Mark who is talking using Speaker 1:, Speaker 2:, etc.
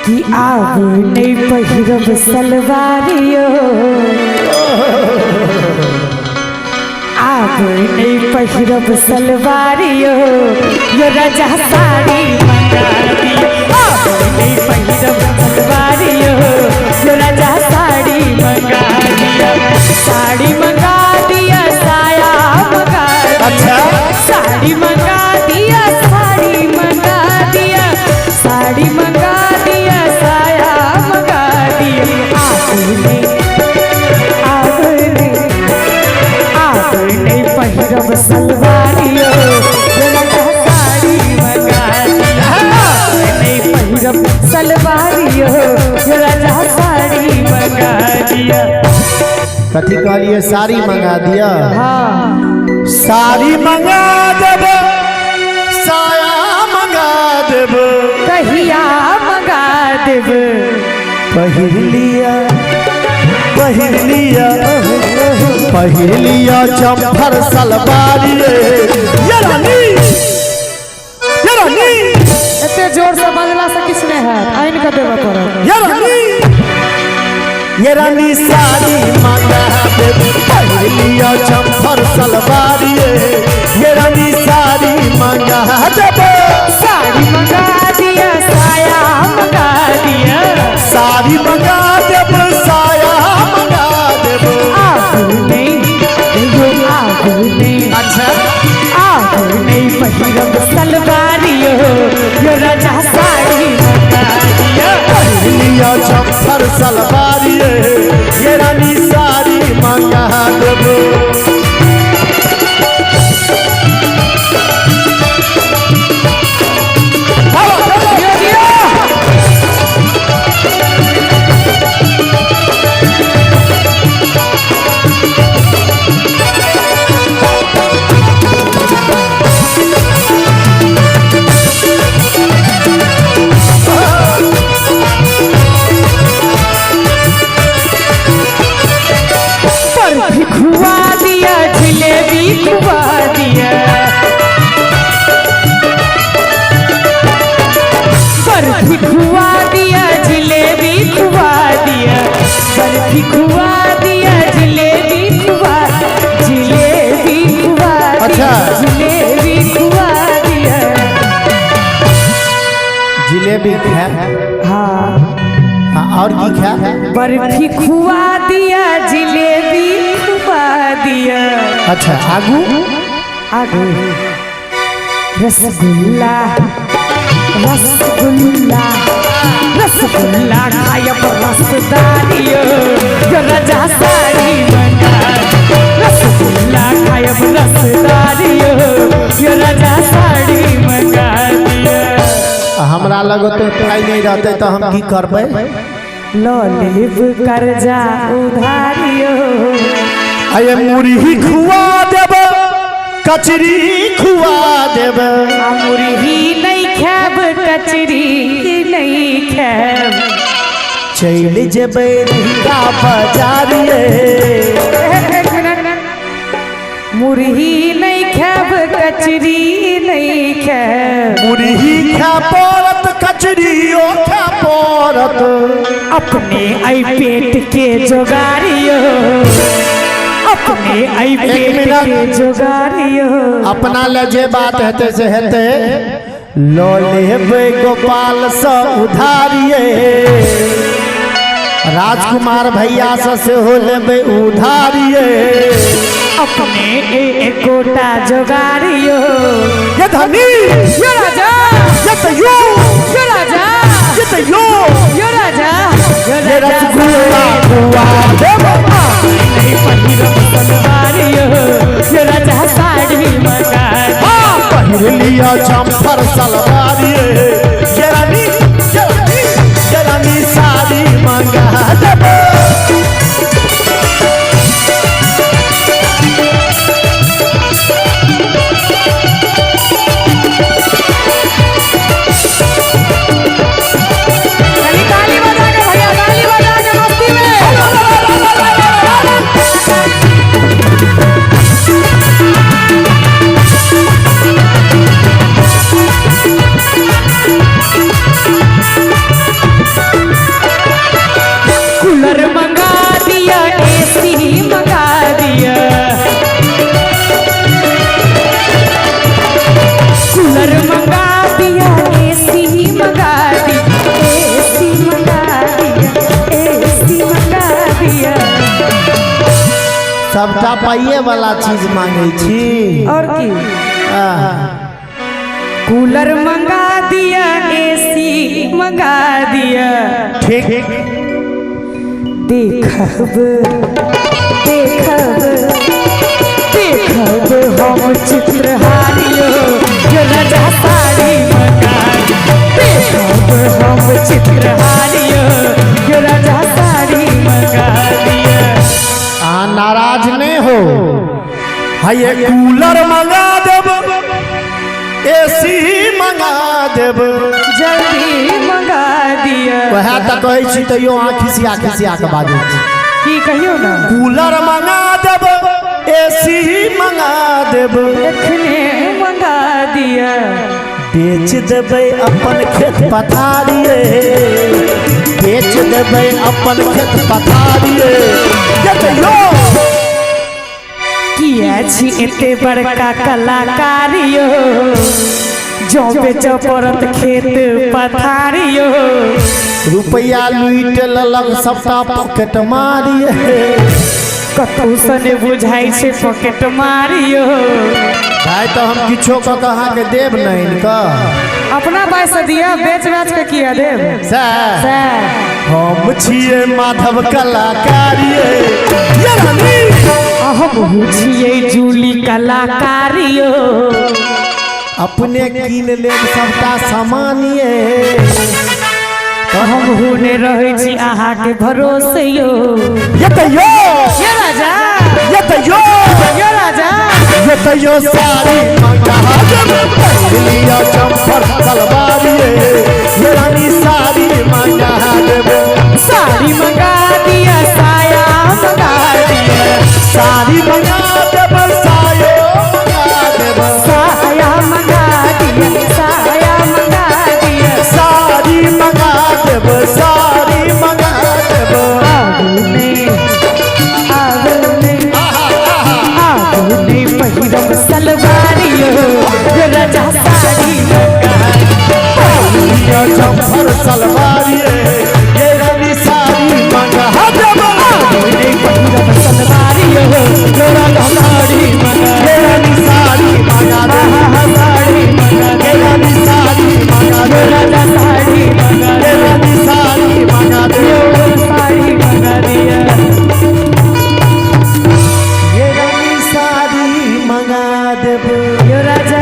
Speaker 1: कि आब नहीं पहिरब सलवारियो, आब नहीं पहिरब सलवारियो, यो राजा साड़ी मंगा दियो। आब नहीं पहिरब सलवारियो, यो राजा साड़ी मंगा दिया। साड़ी मंगा दिया, साया मंगा दिया।
Speaker 2: अच्छा
Speaker 1: साड़ी मंगा दिया, साड़ी मंगा दिया, साड़ी मंगा दिया, साया मंगा दिया। आब नहीं पहिरब सलवारियो, साड़ी मंगा दिया। आब नहीं पहिरब सलवारियो, राजा साड़ी मंगा दिया।
Speaker 2: कथी कहलिए? साड़ी मंगा दिया।
Speaker 1: हाँ
Speaker 2: साड़ी मंगा देब, साया मंगा देब,
Speaker 1: कहिया मंगा देब।
Speaker 2: पहिर लिया पहिर लिया पहिर लिया चंफर सलवारिये। ये रानी
Speaker 1: इतने जोर से बजला से किस ने है आइन का देवा पड़ा।
Speaker 2: ये रानी साड़ी मंगा देब, पहिर लिया चंफर सलवारिये। ये रानी साड़ी मंगा देब,
Speaker 1: साड़ी मंगा दिया, साया मंगा दिया।
Speaker 2: साड़ी मंगा देब, साया मंगा देब।
Speaker 1: आब नहीं
Speaker 2: अच्छा
Speaker 1: आब नहीं पहिरब सलवारियो, यो राजा साड़ी मंगा दिया।
Speaker 2: पहिर लिया चंफर सलवारिये। ये रानी साड़ी मंगा देब।
Speaker 1: बर्फी खुआ दिया, जिलेबी खुआ दिया। बर्फी खुआ दिया, जिलेबी खुआ दिया। बर्फी खुआ दिया, जिलेबी खुआ
Speaker 2: अच्छा।
Speaker 1: जिलेबी खुआ दिया।
Speaker 2: जिलेबी खा।
Speaker 1: हाँ
Speaker 2: हाँ, और की खा?
Speaker 1: बर्फी खुआ दिया, जिलेबी खुआ दिया।
Speaker 2: अच्छा आगू
Speaker 1: आगू रसगुल्ला रसगुल्ला रसगुल्ला खायब रसदारियो, जो राजा साड़ी मंगा दिया। रसगुल्ला खायब रसदारियो, जो राजा साड़ी मंगा दिया।
Speaker 2: हमरा लग तो पाई नहीं रहते तो हम की करबे?
Speaker 1: लो लेब कर्जा उधारियो।
Speaker 2: अये मुरही खुआ देब, कचरी खुआ देब।
Speaker 1: मुरही नहीं खाब, कचरी नहीं खाब।
Speaker 2: चल जेबे रहिका बाजारिये।
Speaker 1: मुरही नहीं खाब, कचरी नहीं खाब।
Speaker 2: मुरही खा पड़त, कचरियो खा पड़त।
Speaker 1: अपने आई पेट के जोगारियो, अपने आई पेट के जोगारियो।
Speaker 2: अपना ले जे बात हेते से हेते, लो लेबे गोपाल से उधारिये। राजकुमार भैया से हो लेबे उधारिये।
Speaker 1: अपने एकोटा जोगारियो।
Speaker 2: ये धनी,
Speaker 1: यो राजा,
Speaker 2: ये तैयो,
Speaker 1: यो राजा,
Speaker 2: ये तैयो,
Speaker 1: यो राजा,
Speaker 2: ये रसगुल्ला खुआ देब।
Speaker 1: नहीं पहिरब सलवारियो, यो राजा साड़ी मंगा दिया।
Speaker 2: पहिर लिया चंफर सलवारिये। ये रानी साड़ी मंगा देब।
Speaker 1: ताली बजा के भैया, ताली बजा के मस्ती में।
Speaker 2: सबटा पाइए वाला चीज मांगे छी।
Speaker 1: और की
Speaker 2: आह,
Speaker 1: कूलर मंगा दिया, एसी मंगा दिया,
Speaker 2: ठीक
Speaker 1: देखब देखब देखब हम चित्रहारियो यो राजा साड़ी मंगा देखब हम चित्रहारियो यो राजा साड़ी मंगा दिया।
Speaker 2: नाराज नहीं हो, है ये कूलर मंगा देब, एसी मंगा देब,
Speaker 1: जल्दी मंगा दिया।
Speaker 2: वह तक कहै छी तैयो खिसिया के बाजै छी।
Speaker 1: की कहियो ना,
Speaker 2: कूलर मंगा देब, एसी मंगा देब,
Speaker 1: एखने मंगा दिया।
Speaker 2: बेच देबै अपन खेत पथारिए, बेच देबै अपन खेत पथारिए।
Speaker 1: किया छी एते बड़का कलाकारियो, जो बेचो परत खेत पथारियो।
Speaker 2: रुपया लूट ललक सबटा पॉकेट मारिए,
Speaker 1: कतौ सने बुझाई छे पॉकेट मारियो।
Speaker 2: भाई तो हम किछो क कहाँ के देब नहीं का,
Speaker 1: अपना पैसा दिया, बेच के किया देब
Speaker 2: सर।
Speaker 1: सर।
Speaker 2: हम छिए माधव कलाकारिए,
Speaker 1: हम छिए जूली कलाकारियो।
Speaker 2: अपने कीन लेब सबटा सामानिए,
Speaker 1: हम हुने रहे छी आहा के भरोसे यो।
Speaker 2: ये
Speaker 1: राजा यो राजा
Speaker 2: यो साड़ी मंगा देब, लिया चंपर सलवारिए, ये रानी साड़ी मंगा देब,
Speaker 1: साड़ी मंगा दिया, साया मंगा दिया,
Speaker 2: साड़ी मंगा देब, सायो मंगा देब,
Speaker 1: साया मंगा दिया, साया मंगा दिया।
Speaker 2: साड़ी मंगा देब, साड़ी मंगा देब।
Speaker 1: आगुने पहिरब सलवारियो यो राजा साड़ी मंगा
Speaker 2: लिया चंपर सलवारिए, ये रानी साड़ी मंगा देब,
Speaker 1: आगुने पहिरब सलवारियो यो राजा साड़ी मंगा,
Speaker 2: ये रानी साड़ी मंगा देब,
Speaker 1: साड़ी मंगा,
Speaker 2: ये रानी साड़ी मंगा
Speaker 1: यो
Speaker 2: देब,
Speaker 1: राजा साड़ी मंगा,
Speaker 2: ये रानी साड़ी मंगा देब,
Speaker 1: यो साड़ी मंगा दिया।
Speaker 2: ये रानी साड़ी मंगा देब।
Speaker 1: यो राजा